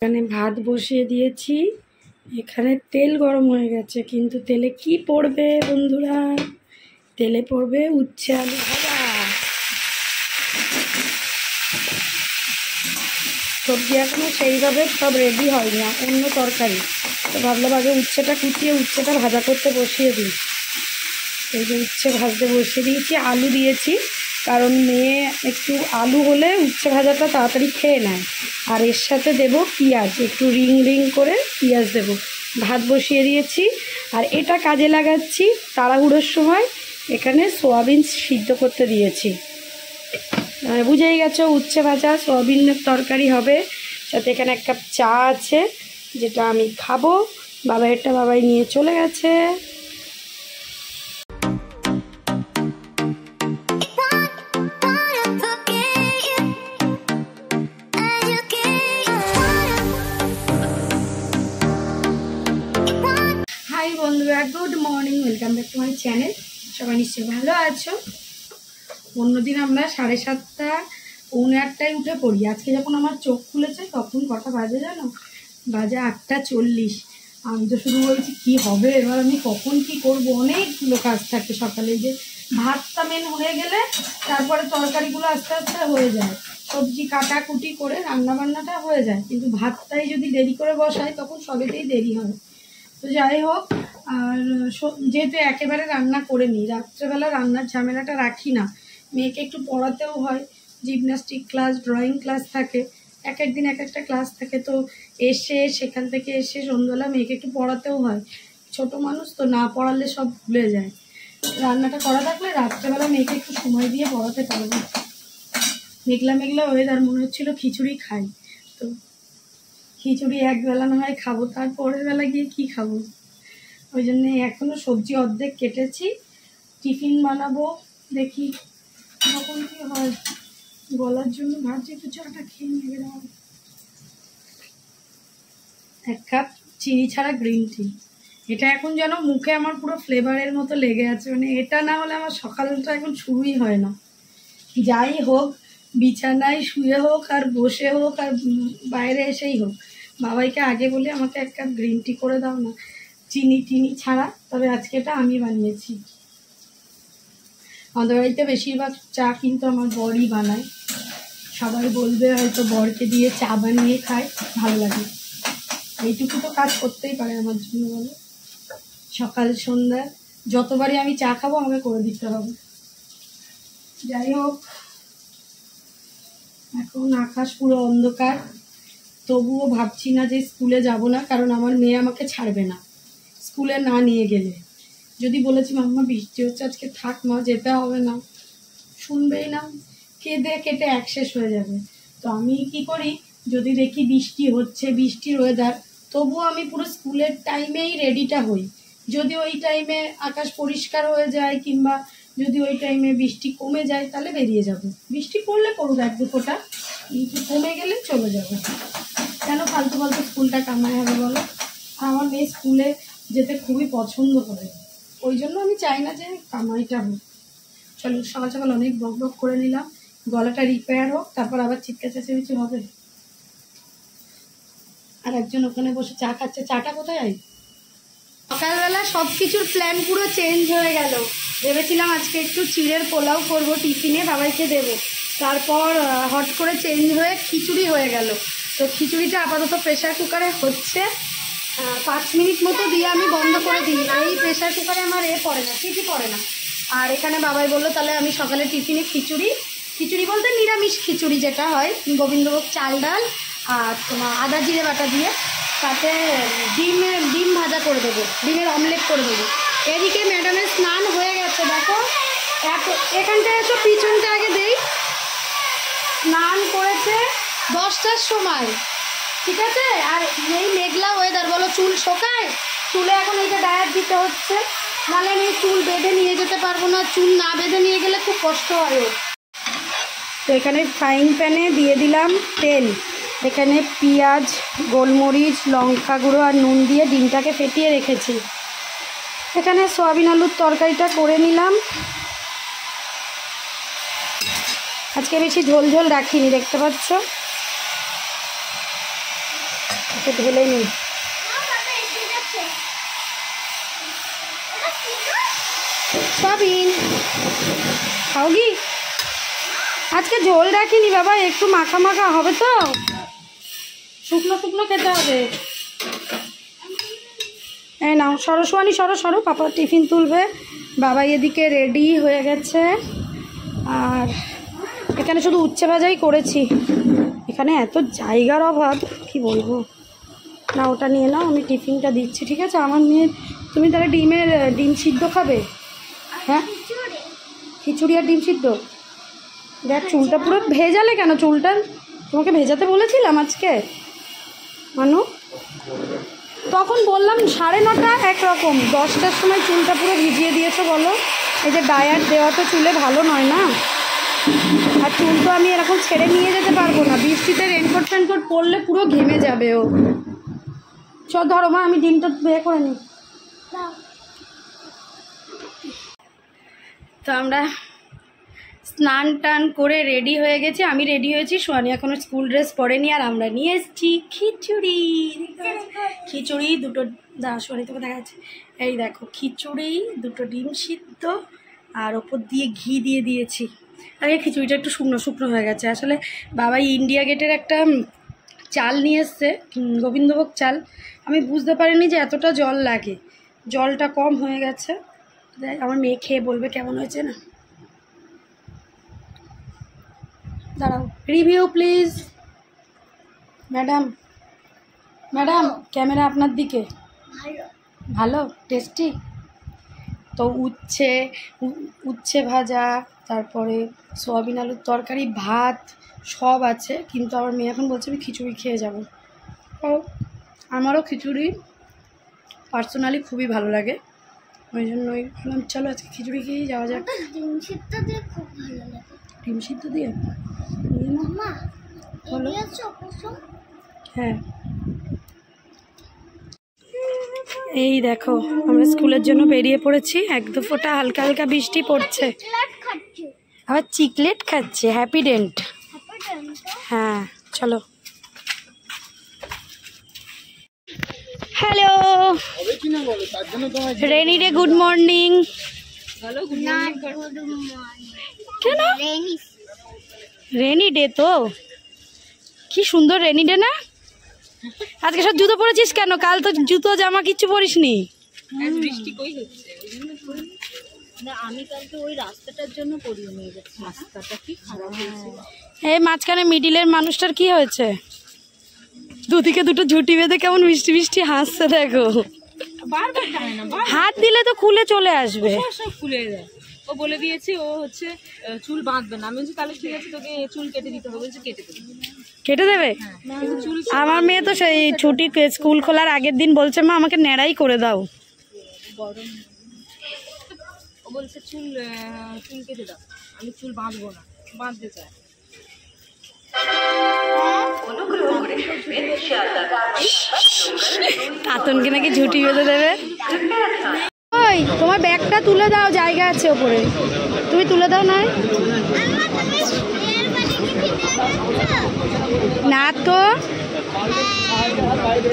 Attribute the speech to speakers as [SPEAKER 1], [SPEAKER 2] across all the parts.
[SPEAKER 1] এখানে ভাত বসিয়ে দিয়েছি। এখানে তেল গরম হয়ে গেছে, কিন্তু তেলে কি পড়বে বন্ধুরা? তেলে পড়বে উচ্ছে আলু ভাজা। সবজি এখনো সেইভাবে সব রেডি হয়নি, অন্য তরকারি। তো ভাবলাম আগে উচ্ছেটা কুচিয়ে উচ্ছেটা ভাজা করতে বসিয়ে দিই। এই যে উচ্ছে ভাজতে বসিয়ে দিয়েছি, আলু দিয়েছি, কারণ মেয়ে একটু আলু হলে উচ্ছে ভাজাটা তাড়াতাড়ি খেয়ে নেয়। আর এর সাথে দেব পেঁয়াজ, একটু রিং রিং করে পেঁয়াজ দেব। ভাত বসিয়ে দিয়েছি, আর এটা কাজে লাগাচ্ছি তাড়াহুড়োর সময়। এখানে সোয়াবিন সিদ্ধ করতে দিয়েছি। বুঝেই গেছো, উচ্ছে ভাজা সোয়াবিনের তরকারি হবে। সাথে এখানে এক কাপ চা আছে, যেটা আমি খাবো। বাবাইয়েরটা বাবাই নিয়ে চলে গেছে। হাই বন্ধুরা, good morning, welcome back to my channel. সবাই নিশ্চয়ই ভালো আছো। অন্যদিন আমরা 7:30 পৌনে 8টায় উঠে পড়ি। আজকে যখন আমার চোখ খুলেছে তখন কটা বাজে জানো? বাজে 8:40। আমি তো শুধু বলছি কি হবে এবার, আমি কখন কি করব। অনেকগুলো কাজ থাকে সকালে। যে ভাতটা মেন হয়ে গেলে তারপরে তরকারিগুলো আস্তে আস্তে হয়ে যায়, সবজি কাটাকুটি করে রান্নাবান্নাটা হয়ে যায়। কিন্তু ভাতটাই যদি দেরি করে বসাই তখন সবেতেই দেরি হয়। তো যাই হোক, আর যেহেতু একেবারে রান্না করে নিই, রাত্রেবেলা রান্নার ঝামেলাটা রাখি না। মেয়েকে একটু পড়াতেও হয়, জিমন্যাস্টিক ক্লাস, ড্রয়িং ক্লাস থাকে, এক একদিন এক একটা ক্লাস থাকে। তো এসে সেখান থেকে এসে সন্ধ্যাবেলা মেয়েকে একটু পড়াতেও হয়। ছোট মানুষ তো, না পড়ালে সব ভুলে যায়। রান্নাটা করা থাকলে রাত্রেবেলা মেয়েকে একটু সময় দিয়ে পড়াতে পারবো। মেঘলা মেঘলা ওয়েদার, মনে হচ্ছিলো খিচুড়ি খাই। তো খিচুড়ি একবেলা না হয় খাবো, তারপরের বেলা গিয়ে কি খাবো। ওই জন্যে এখনও সবজি অর্ধেক কেটেছি, টিফিন বানাবো। দেখি কখন কি হয়। গলার জন্য ভাবছি একটু চাটা খেয়ে নিয়ে গেলাম। 1 কাপ চিনি ছাড়া গ্রিন টি। এটা এখন যেন মুখে আমার পুরো ফ্লেভারের মতো লেগে আছে। মানে এটা না হলে আমার সকালটা এখন শুরুই হয় না। যাই হোক, বিছানায় শুয়ে হোক আর বসে হোক আর বাইরে এসেই হোক, বাবাইকে আগে বলে আমাকে 1 কাপ গ্রিন টি করে দাও না, চিনি টিনি ছাড়া। তবে আজকে এটা আমি বানিয়েছি। আমাদের বাড়িতে বেশিরভাগ চা কিন্তু আমার বরই বানায়। সবাই বলবে হয়তো বরকে দিয়ে চা বানিয়ে খায়, ভালো লাগে। এইটুকু তো কাজ করতেই পারে আমার জন্য, বলো। সকাল সন্ধ্যা যতবারই আমি চা খাবো আমাকে করে দিতে হবে। যাই হোক, এখন আকাশ পুরো অন্ধকার। তবুও ভাবছি না যে স্কুলে যাব না, কারণ আমার মেয়ে আমাকে ছাড়বে না স্কুলে না নিয়ে গেলে। যদি বলেছি মাম্মা বৃষ্টি হচ্ছে আজকে থাক মা, যেতে হবে না, শুনবেই না, কেঁদে কেটে একশেষ হয়ে যাবে। তো আমি কি করি, যদি দেখি বৃষ্টি হচ্ছে, বৃষ্টির ওয়েদার, তবুও আমি পুরো স্কুলের টাইমেই রেডিটা হই। যদি ওই টাইমে আকাশ পরিষ্কার হয়ে যায়, কিংবা যদি ওই টাইমে বৃষ্টি কমে যায়, তাহলে বেরিয়ে যাব। বৃষ্টি পড়লে পড়ুক 1-2 ফোঁটা, কিন্তু কমে গেলে চলে যাব। কেন ফালতু ফালতু স্কুলটা কামাই হবে বলো। আর আমার মেয়ে স্কুলে যেতে খুবই পছন্দ করে, ওই জন্য আমি চাই না যে কামাইটা হোক। চলো, সকাল সকাল অনেক বক বক করে নিলাম, গলাটা রিপেয়ার হোক, তারপর আবার চিৎকার চেঁচামেচি হবে। আর একজন ওখানে বসে চা খাচ্ছে, চাটা কোথায়? সকালবেলা সব কিছুর প্ল্যান পুরো চেঞ্জ হয়ে গেল। ভেবেছিলাম আজকে একটু চিড়ের পোলাও করবো, টিফিনে বাবাইকে দেবো। তারপর হট করে চেঞ্জ হয়ে খিচুড়ি হয়ে গেল। তো খিচুড়িটা আপাতত প্রেশার কুকারে হচ্ছে। 5 মিনিট মতো দিয়ে আমি বন্ধ করে দিই। এই প্রেশার কুকারে আমার পড়ে না, কিছু পড়ে না। আর এখানে বাবাই বললো তাহলে আমি সকালে টিফিনে খিচুড়ি বলতে নিরামিষ খিচুড়ি যেটা হয়, গোবিন্দভোগ চাল ডাল আর তোমার আদা জিরে বাটা দিয়ে, তাতে ডিম ভাজা করে দেবো, ডিমের অমলেট করে দেবো। এদিকে ম্যাডামের স্নান হয়ে গেছে, দেখো। এখানটায় এসো, পিছনটা আগে দেই। স্নান করেছে 10টার সময়, ঠিক আছে। আর এই মেঘলা ওয়েদার, বলো চুল শোকায়? চুলে এখন এইটা ডায়ার দিতে হচ্ছে, নাহলে আমি চুল বেঁধে নিয়ে যেতে পারবো না। চুল না বেঁধে নিয়ে গেলে খুব কষ্ট হয়। তো এখানে ফ্রাইং প্যানে দিয়ে দিলাম তেল। এখানে পেঁয়াজ, গোলমরিচ, লঙ্কা গুঁড়ো আর নুন দিয়ে ডিমটাকে ফেটিয়ে রেখেছি। এখানে সয়াবিন আলুর তরকারিটা করে নিলাম। আজকে বেশি ঝোল ঝোল রাখিনি, দেখতে পাচ্ছ। একটু ঢেলে নিই। সবিন খাওগি? আজকে ঝোল রাখিনি বাবা, একটু মাখা মাখা হবে তো, শুকনো শুকনো খেতে হবে। এই নাও সরস্বানি, সরো সরো, পাপা টিফিন তুলবে। বাবা এদিকে রেডি হয়ে গেছে। আর এখানে শুধু উচ্ছে ভাজাই করেছি, এখানে এত জায়গার অভাব কি বলবো। না ওটা নিয়ে নাও, আমি টিফিনটা দিচ্ছি, ঠিক আছে? আমার মেয়ে, তুমি তাহলে ডিম সিদ্ধ খাবে? হ্যাঁ, খিচুড়ি আর ডিম সিদ্ধ। দেখ চুলটা পুরো ভেজালে কেন? চুলটা তোমাকে ভেজাতে বলেছিলাম আজকে মানু, তখন বললাম 9:30 একরকম, 10টার সময় চুলটা পুরো ভিজিয়ে দিয়েছো বলো। এই যে ডায়ার দেওয়া তো চুলে ভালো নয় না, আর চুল তো আমি এরকম ছেড়ে নিয়ে যেতে পারবো না, বৃষ্টিতে রেনকোট ফেনকোট পরলে পুরো ঘেমে যাবে ও। চল ধরো মা, আমি ডিমটা বের করে নিই। তো আমরা স্নান টান করে রেডি হয়ে গেছি, আমি রেডি হয়েছি, সোয়ানি এখনো স্কুল ড্রেস পরেনি। আর আমরা নিয়ে এসেছি খিচুড়ি। খিচুড়ি দুটো, সোয়ানি তোকে দেখা যাচ্ছে, এই দেখো খিচুড়ি, দুটো ডিম সিদ্ধ, আর ওপর দিয়ে ঘি দিয়ে দিয়েছি। আগে খিচুড়িটা একটু শুকনো শুকনো হয়ে গেছে, আসলে বাবা ইন্ডিয়া গেটের একটা চাল নিয়ে এসছে, গোবিন্দভোগ চাল, আমি বুঝতে পারিনি যে এতটা জল লাগে, জলটা কম হয়ে গেছে। আমার মেয়ে খেয়ে বলবে কেমন হয়েছে না। দাঁড়াও, review please. Madam, madam camera আপনার দিকে। ভালো, টেস্টি। তো উচ্ছে ভাজা, তারপরে সোয়াবিন আলুর তরকারি, ভাত সব আছে, কিন্তু আমার মেয়ে এখন বলছে আমি খিচুড়ি খেয়ে যাব। ও আমারও খিচুড়ি পার্সোনালি খুবই ভালো লাগে, ওই জন্যই বললাম চলো আজকে খিচুড়ি খেয়েই যাওয়া যাক।
[SPEAKER 2] ডিম সিদ্ধ দিয়ে খুব ভালো লাগে।
[SPEAKER 1] ডিম সিদ্ধ দিয়ে
[SPEAKER 2] মামা
[SPEAKER 1] বলো। হ্যাঁ, এই দেখো আমরা স্কুলের জন্য বেরিয়ে পড়েছি, এক দু ফোঁটা হালকা হালকা বৃষ্টি পড়ছে। আবার চিকলেট খাচ্ছে, হ্যাপিডেন্ট। হ্যাঁ চলো। Hello rainy day, good morning. কেন রেনি ডে? তো কি সুন্দর রেনি ডে না? আজকে সব জুতো পরেছিস কেন? কাল তো জুতো জামা কিচ্ছু পরিসনি।
[SPEAKER 3] বৃষ্টি কই হচ্ছে ওই জন্য পরিনি না, আমি কালকে ওই রাস্তাটার জন্য পরিয়ে নিয়ে গেছি, রাস্তাটা কি খারাপ হয়েছে।
[SPEAKER 1] এই মাঝখানে মিডিলের মানুষটার কি হয়েছে? দুদিকে দুটো ঝুটি বেঁধে কেমন মিষ্টি মিষ্টি হাসছে দেখো।
[SPEAKER 3] বারবার টানে না,
[SPEAKER 1] হাত দিলে তো খুলে চলে আসবে।
[SPEAKER 3] সব খুলে যায়। ও বলে দিয়েছে ও হচ্ছে চুল বাঁধবে না, আমি বলছি তাহলে ঠিক আছে তোকে চুল কেটে দিতে হবে, বলছে কেটে দেবে।
[SPEAKER 1] কেটে দেবে?
[SPEAKER 3] চুল
[SPEAKER 1] আমার মেয়ে তো সেই ছুটি স্কুল খোলার আগের দিন বলছে মা আমাকে ন্যাড়াই করে দাও।
[SPEAKER 3] গরম, ও বলছে চুল কেটে দাও, আমি চুল বাঁধবো না, বাঁধতে চাই।
[SPEAKER 1] কাতনকে নাকি ঝুটি বেঁধে দেবে। ওই তোমার ব্যাগটা তুলে দাও, জায়গা আছে ওপরে, তুমি তুলে দাও। নয় না তো,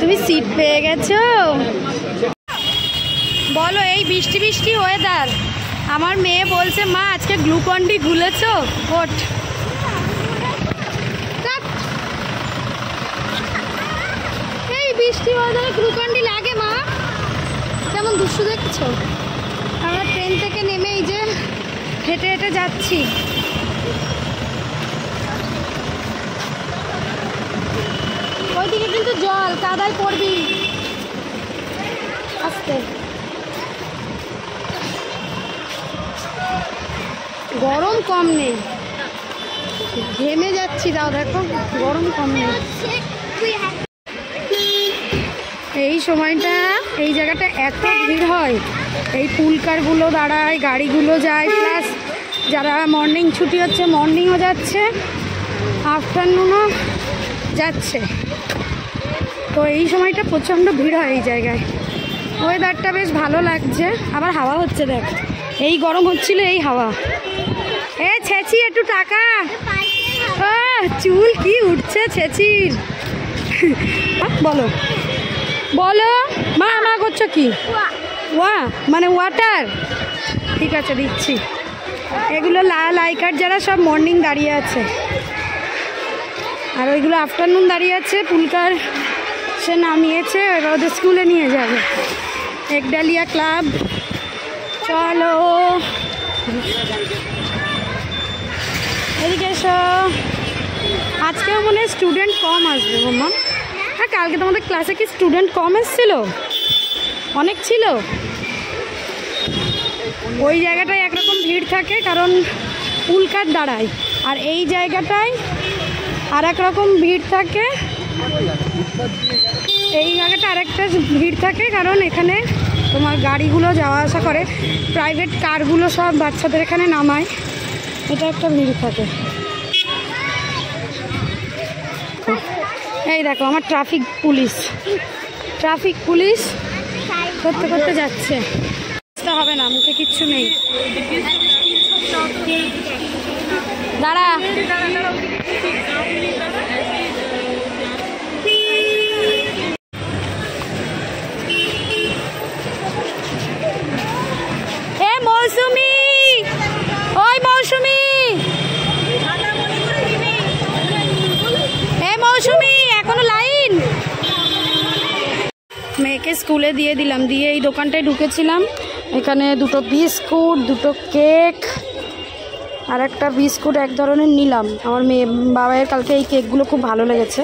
[SPEAKER 1] তুমি সিট পেয়ে গেছো। বলো, এই বৃষ্টি বৃষ্টি ওয়েদার, আমার মেয়ে বলছে মা আজকে গ্লুকন-ডি গুলেছো? ওঠ, এই বৃষ্টি ওয়েদারে গ্লুকন-ডি লাগে মা? কেমন দুষ্টু দেখছো? আমরা ট্রেন থেকে নেমে এই যে হেঁটে হেঁটে যাচ্ছি। ওইদিকে কিন্তু জল, কাদায় পড়বি, আস্তে। গরম কম নেই, ঘেমে যাচ্ছি। দাও দেখো গরম কম নেই। এই সময়টা এই জায়গাটা এত ভিড় হয়, এই পুলকারগুলো দাঁড়ায়, গাড়িগুলো যায়, প্লাস যারা মর্নিং ছুটি হচ্ছে মর্নিংও যাচ্ছে, আফটারনুনও যাচ্ছে। তো এই সময়টা প্রচণ্ড ভিড় হয় এই জায়গায়। ওয়েদারটা বেশ ভালো লাগছে, আবার হাওয়া হচ্ছে দেখ। এই গরম হচ্ছিল, এই হাওয়া। এ ছেঁচি একটু টাকা, চুল কি উঠছে ছেঁচির, বলো বলো, মা মা করছো কি? ওয়া মানে ওয়াটার, ঠিক আছে দিচ্ছি। এগুলো লাল আই কার্ড যারা সব মর্নিং দাঁড়িয়ে আছে, আর ওইগুলো আফটারনুন দাঁড়িয়ে আছে। পুলকার সে নামিয়েছে, ওদের স্কুলে নিয়ে যাবে। একডালিয়া ক্লাব, চলো এদিকে এসো। আজকেও মনে হয় স্টুডেন্ট কম আসবে মাম্মা। হ্যাঁ, কালকে তোমাদের ক্লাসে কি স্টুডেন্ট কম এসেছিল? অনেক ছিল। ওই জায়গাটায় একরকম ভিড় থাকে কারণ পুলকার দাঁড়ায়, আর এই জায়গাটায় আর এক রকম ভিড় থাকে। এই জায়গাটা আরেকটা ভিড় থাকে কারণ এখানে তোমার গাড়িগুলো যাওয়া আসা করে, প্রাইভেট কারগুলো সব বাচ্চাদের এখানে নামায়, এটা একটা ভিড় থাকে। এই দেখো আমার ট্রাফিক পুলিশ করতে করতে যাচ্ছে। হবে না, মুখে কিচ্ছু নেই। দাঁড়া, মৌসুমি, ওই মৌসুমি, মৌসুমি এখনো লাইন। মেয়েকে স্কুলে দিয়ে দিলাম, দিয়ে এই দোকানটায় ঢুকেছিলাম। এখানে দুটো বিস্কুট, দুটো কেক আর একটা বিস্কুট এক ধরনের নিলাম। আমার মেয়ে বাবাইয়ের কালকে এই কেকগুলো খুব ভালো লেগেছে,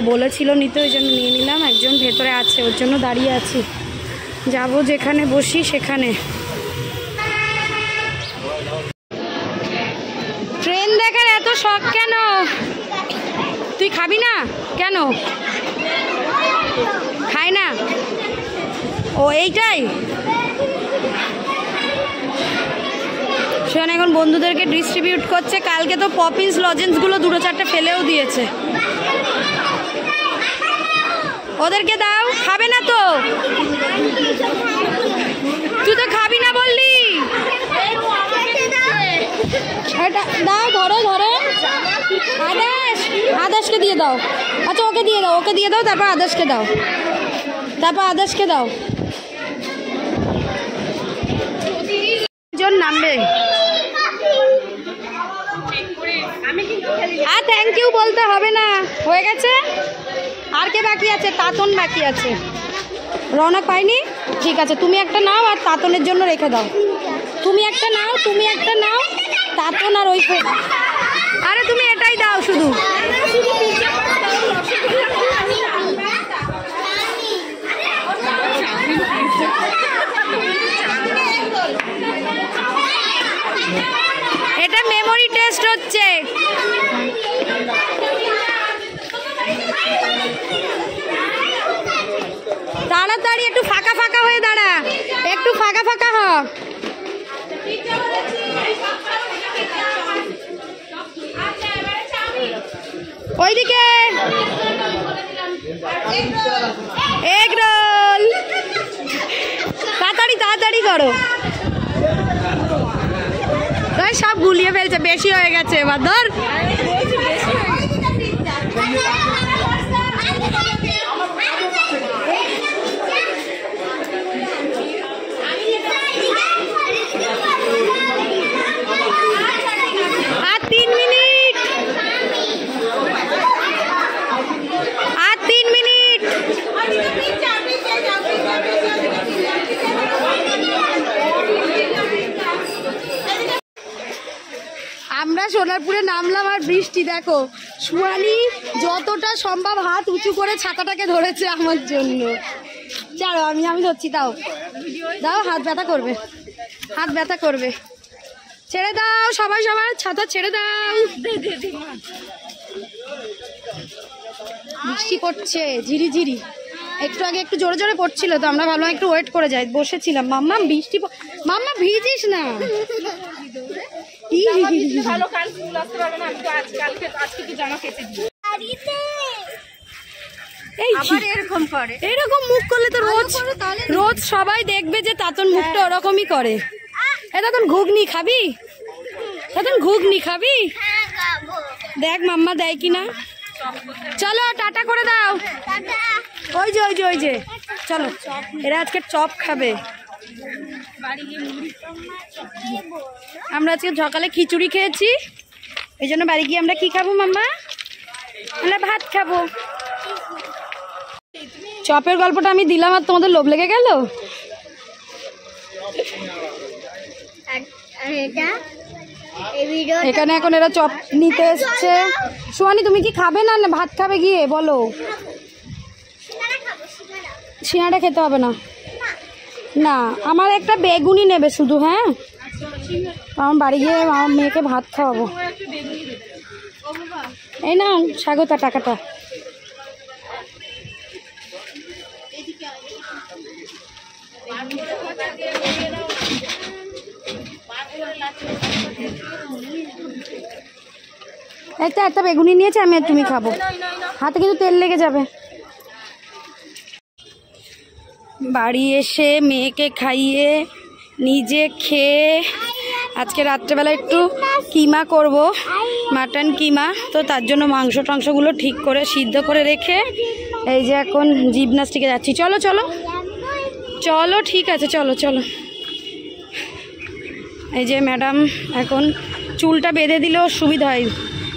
[SPEAKER 1] বলেছিল নিতে, ওই জন্য নিয়ে নিলাম। একজন ভেতরে আছে, ওর জন্য দাঁড়িয়ে আছি, যাব যেখানে বসি সেখানে। ট্রেন দেখার এত শখ কেন? তুই খাবি না কেন? খাই না ও, এইটাই শোন। এখন বন্ধুদেরকে ডিস্ট্রিবিউট করছে। কালকে তো পপিন্স লজেন্সগুলো দুটো চারটে ফেলেও দিয়েছে। ওদেরকে দাও, খাবে না তো? তুই তো খাবি না বললি। দাও, ধরো ধরো। আদাসকে দিয়ে দাও। আচ্ছা ওকে দিয়ে দাও, তারপর আদাসকে দাও, জন নামবে। আর থ্যাংক ইউ বলতে হবে না, হয়ে গেছে। আর কে বাকি আছে? তাতন বাকি আছে। রওনা পাইনি, ঠিক আছে। তুমি একটা নাও আর তাতনের জন্য রেখে দাও। তুমি একটা নাও, তাতন আর ওই। আরে তুমি এটাই দাও শুধু। এটা মেমোরি টেস্ট হচ্ছে। তাড়াতাড়ি একটু ফাঁকা ফাঁকা হয়ে দাঁড়া, একটু ফাঁকা ফাঁকা হ। ওইদিকে এগ রোল, তাড়াতাড়ি করো। সব গুলিয়ে ফেলছে, বেশি হয়ে গেছে এবার। ধর, আর 3 মিনিট। আমরা সোনারপুরে নামলাম আর বৃষ্টি দেখো। সুহানি যতটা সম্ভব হাত উঁচু করে ছাতাটাকে ধরেছে আমার জন্য। চলো আমি ধরছি, দাও, হাত ব্যথা করবে, ছেড়ে দাও। সবাই ছাতা ছেড়ে দাও। বৃষ্টি পড়ছে ঝিরিঝিরি, একটু আগে একটু জোরে জোরে পড়ছিল, তো আমরা ভাবলাম একটু ওয়েট করে যাই, বসেছিলাম। মাম্মা বৃষ্টি, মাম্মা ভিজিস না। এরকম মুখ করলে তো রোজ সবাই দেখবে যে তাতন মুখটা ওরকমই করে। তখন ঘুগনি খাবি? দেখ মাম্মা দেয় কিনা। চলো টাটা করে দাও। ওই যে ওই যে ওই যে চলো, এরা আজকে চপ খাবে। আমরা আজকে সকালে খিচুড়ি খেয়েছি, এই জন্য বাড়ি গিয়ে আমরা কি খাবো মাম্মা? আমরা ভাত খাবো। চপের গল্পটা আমি দিলাম আর তোমাদের লোভ লেগে গেল। এখানে এখন এরা চপ নিতে এসছে। সোয়ানি তুমি কি খাবে না ভাত খাবে গিয়ে বলো? সিঙ্গাড়া খেতে হবে না, না আমার একটা বেগুনি নেবে শুধু। হ্যাঁ আমার বাড়ি গিয়ে আমার মেয়েকে ভাত খাওয়াবো। এই না স্বাগতা টাকাটা। একটা বেগুনি নিয়েছে, আমি আর তুমি খাবো। হাতে কিন্তু তেল লেগে যাবে। বাড়ি এসে মেয়েকে খাইয়ে নিজে খেয়ে আজকে রাত্রেবেলা একটু কিমা করব, মাটন কিমা। তো তার জন্য মাংস টাংসগুলো ঠিক করে সিদ্ধ করে রেখে এই যে এখন জিমনাস্টিকে যাচ্ছি। চলো চলো চলো, ঠিক আছে চলো চলো। এই যে ম্যাডাম এখন চুলটা বেঁধে দিলেও সুবিধা হয়,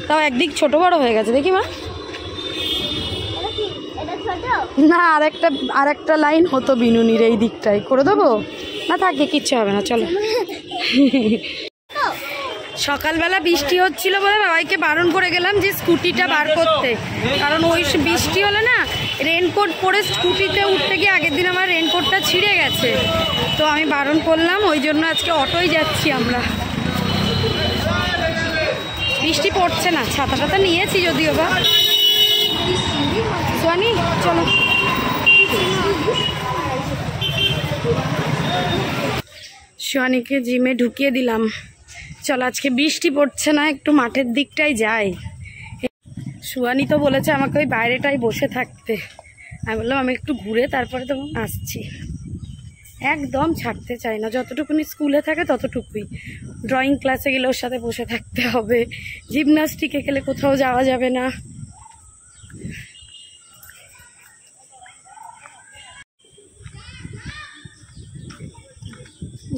[SPEAKER 1] তাও একদিক ছোট বড় হয়ে গেছে দেখি মা। না আরেকটা লাইন হতো বিনুনির এই দিকটাই করে দেবো না, থাকে কিচ্ছু হবে না চলো। সকালবেলা বৃষ্টি হচ্ছিল বলে বাবাইকে বারণ করে গেলাম যে স্কুটিটা বার করতে, কারণ ওই বৃষ্টি হলে না রেনকোট পরে স্কুটিতে উঠতে গিয়ে আগের দিন আমার রেনকোটটা ছিঁড়ে গেছে, তো আমি বারণ করলাম। ওই জন্য আজকে অটোই যাচ্ছি আমরা। বৃষ্টি পড়ছে না, ছাতা টাতা নিয়েছি যদিও বা। সোয়ানি চলো। সোয়ানিকে জিমে ঢুকিয়ে দিলাম। চলো আজকে বৃষ্টি পড়ছে না, একটু মাঠের দিকটাই যাই। সোয়ানি তো বলেছে আমাকে ওই বাইরেটাই বসে থাকতে, আমি বললাম আমি একটু ঘুরে তারপরে তো আসছি। একদম ছাড়তে চাই না, যতটুকুনি স্কুলে থাকে ততটুকুই। ড্রয়িং ক্লাসে গেলে ওর সাথে বসে থাকতে হবে, জিমনাস্টিকে গেলে কোথাও যাওয়া যাবে না।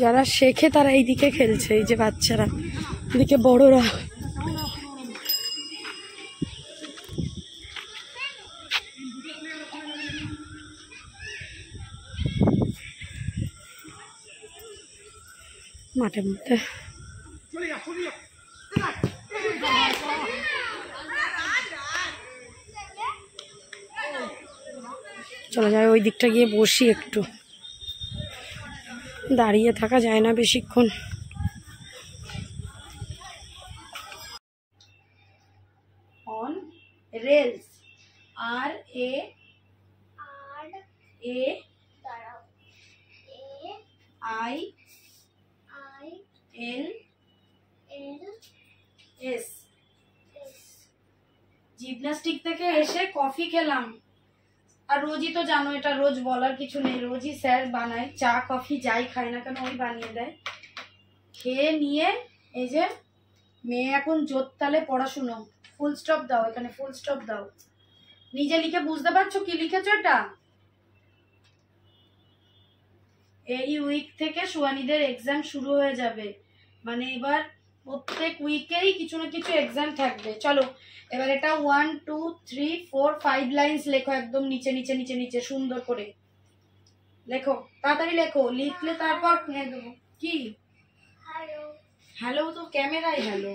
[SPEAKER 1] যারা শেখে তারা এইদিকে খেলছে, এই যে বাচ্চারা, এদিকে বড়রা। মাঠের মধ্যে চলো যাই, ওই দিকটা গিয়ে বসি একটু, দাঁড়িয়ে থাকা যায় না বেশিক্ষণ। On rails, R A I L S. Gymnastic থেকে এসে কফি খেলাম, আর রোজই তো জানো এটা রোজ বলার কিছু নেই, রোজই স্যার বানায় চা কফি যাই খাই না কেন ওই বানিয়ে দেয়। খেয়ে নিয়ে এই যে মেয়ে এখন জোর তালে পড়াশুনো। ফুল স্টপ দাও, এখানে ফুল স্টপ দাও। নিজে লিখে বুঝতে পারছো কি লিখেছো এটা? এই উইক থেকে সোয়ানিদের এক্সাম শুরু হয়ে যাবে, মানে এবার প্রত্যেক উইকেই কিছু না কিছু এক্সাম থাকবে। চলো এবার এটা 1 2 3 4 5 লাইনস লেখো, একদম নিচে নিচে নিচে নিচে সুন্দর করে লেখো, তাড়াতাড়ি লেখো। লিখলে তারপর দেবো। কি হ্যালো? তো ক্যামেরায় হ্যালো।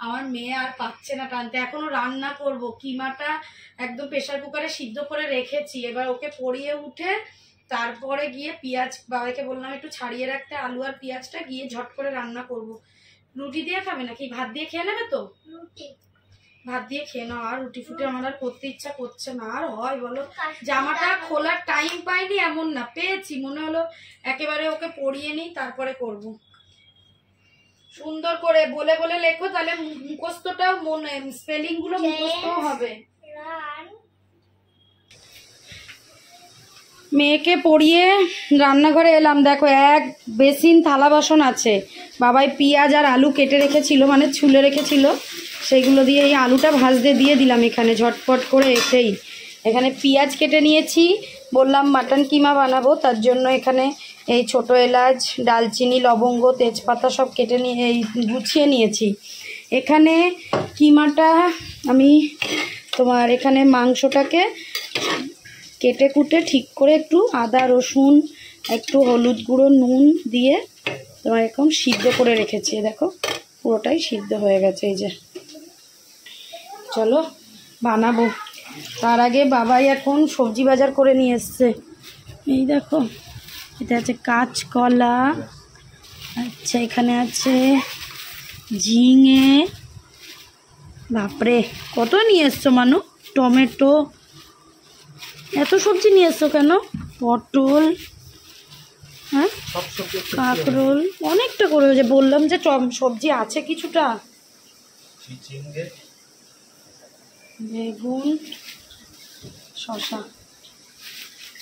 [SPEAKER 1] আমার মেয়ে আর পাচ্ছে না টানতে, এখনো রান্না করব। কিমাটা একদম প্রেসার কুকারে সিদ্ধ করে রেখেছি, এবার ওকে পরিয়ে উঠে তারপরে গিয়ে পেঁয়াজ, বাবাকে বললাম একটু ছাড়িয়ে রাখতে আলু আর পেঁয়াজটা, গিয়ে ঝট করে রান্না করব। রুটি দিয়ে খাবে নাকি ভাত দিয়ে খেয়ে নেবে? তো ভাত দিয়ে খেয়ে নাও, আর রুটি ফুটি আমার আর করতে ইচ্ছা করছে না। আর হয় বলো, জামাটা খোলার টাইম পাইনি এমন না, পেয়েছি, মনে হলো একেবারে ওকে পরিয়ে নিই তারপরে করব। সুন্দর করে বলে বলে লেখো, তাহলে মুখস্থটাও মনে, স্পেলিং গুলো মুখস্থও হবে। মেয়েকে পড়িয়ে রান্নাঘরে এলাম, দেখো এক বেসিন থালা বাসন আছে। বাবাই পেঁয়াজ আর আলু কেটে রেখেছিল, মানে ছুলে রেখেছিল, সেইগুলো দিয়ে এই আলুটা ভাজতে দিয়ে দিলাম এখানে ঝটপট করে এসেই। এখানে পেঁয়াজ কেটে নিয়েছি, বললাম মাটন কিমা বানাবো, তার জন্য এখানে এই ছোটো এলাচ, ডালচিনি, লবঙ্গ, তেজপাতা সব কেটে নিয়ে এই গুছিয়ে নিয়েছি। এখানে কিমাটা আমি তোমার এখানে মাংসটাকে কেটে কুটে ঠিক করে একটু আদা রসুন একটু হলুদ গুঁড়ো নুন দিয়ে তোমার এরকম সিদ্ধ করে রেখেছি। দেখো পুরোটাই সিদ্ধ হয়ে গেছে। এই যে চলো বানাবো। তার আগে বাবাই এখন সবজি বাজার করে নিয়ে এসছে। এই দেখো এটা আছে কাঁচকলা, আচ্ছা এখানে আছে ঝিঙে, বাপরে কত নিয়ে এসছো মানু, টমেটো, এত সবজি নিয়ে এসছো কেন, পটল, হ্যাঁ কাঁকরোল, অনেকটা করে। যে বললাম যে সবজি আছে কিছুটা, বেগুন, শসা,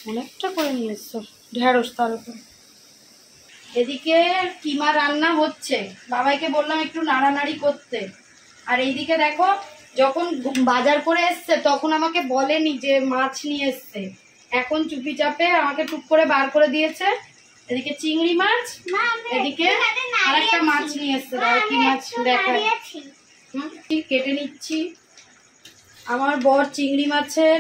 [SPEAKER 1] অনেকটা করে নিয়ে এসছো, ঢেঁড়স তার উপর। এদিকে কিমা রান্না হচ্ছে, বাবাইকে বললাম একটু নাড়ানাড়ি করতে। আর এইদিকে দেখো যখন বাজার করে এসছে তখন আমাকে বলেনি যে মাছ নিয়ে এসছে, এখন চুপি চাপে আমাকে টুক করে বার করে দিয়েছে। এদিকে চিংড়ি মাছ, এদিকে আরেকটা মাছ নিয়ে এসছে, কি মাছ দেখায়, কেটে নিচ্ছি। আমার বর চিংড়ি মাছের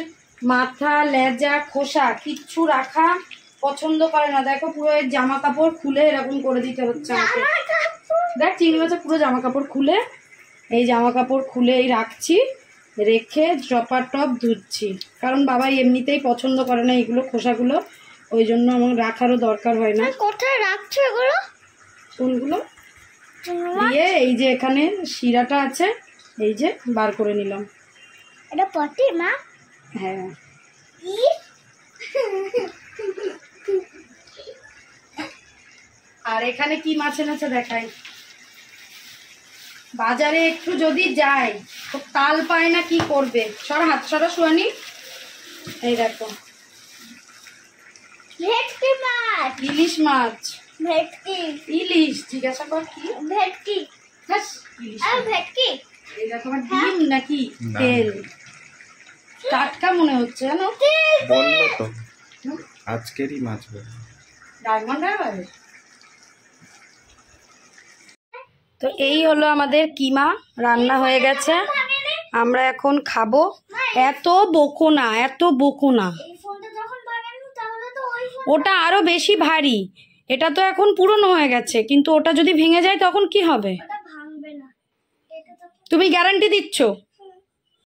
[SPEAKER 1] মাথা, লেজা, খোসা কিচ্ছু রাখা পছন্দ করে না। দেখো পুরো জামা কাপড় খুলে এরকম করে দিতে হচ্ছে আমাকে। দেখ চিংড়ি মাছের পুরো জামা কাপড় খুলে, এই জামা কাপড় খুলে এই রাখছি, রেখে টপার টপ ধুচ্ছি, কারণ বাবা এমনিতেই পছন্দ করে না এগুলো খোসাগুলো, ওই জন্য আমার রাখারও দরকার হয় না।
[SPEAKER 2] কোথায় রাখছো এগুলো?
[SPEAKER 1] কোনগুলো দিয়ে এই যে এখানে শিরাটা আছে, এই যে বার করে নিলাম।
[SPEAKER 2] এটা পটি মা?
[SPEAKER 1] হ্যাঁ আর এখানে কি মাছ এনেছে দেখাই। বাজারে একটু যদি যায় তো তাল পায় না, কি করবে, সর হাত সরা শুয়ানি। এই দেখো
[SPEAKER 2] ভেটকি মাছ,
[SPEAKER 1] ইলিশ মাছ,
[SPEAKER 2] ভেটকি,
[SPEAKER 1] ইলিশ জিজ্ঞাসা কর কি
[SPEAKER 2] ভেটকি,
[SPEAKER 1] ইলিশ
[SPEAKER 2] আর ভেটকি।
[SPEAKER 1] এই দেখো আমার ডিম নাকি তেল, টাটকা মনে হচ্ছে জানো,
[SPEAKER 4] বললো তো আজকেরই মাছ বললো
[SPEAKER 1] ডায়মন্ড হারবার। তো এই হলো আমাদের কিমা রান্না হয়ে গেছে, আমরা এখন খাবো। এত বকো না, এত বকো না,
[SPEAKER 2] এই ফোনটা যখন বানানো তাহলে তো ওই ফোন
[SPEAKER 1] ওটা আরো বেশি ভারী, এটা তো এখন পুরনো হয়ে গেছে, কিন্তু ওটা যদি ভেঙে যায় তখন কি হবে?
[SPEAKER 2] ওটা ভাঙবে না। এটা তো
[SPEAKER 1] তুমি গ্যারান্টি দিচ্ছ?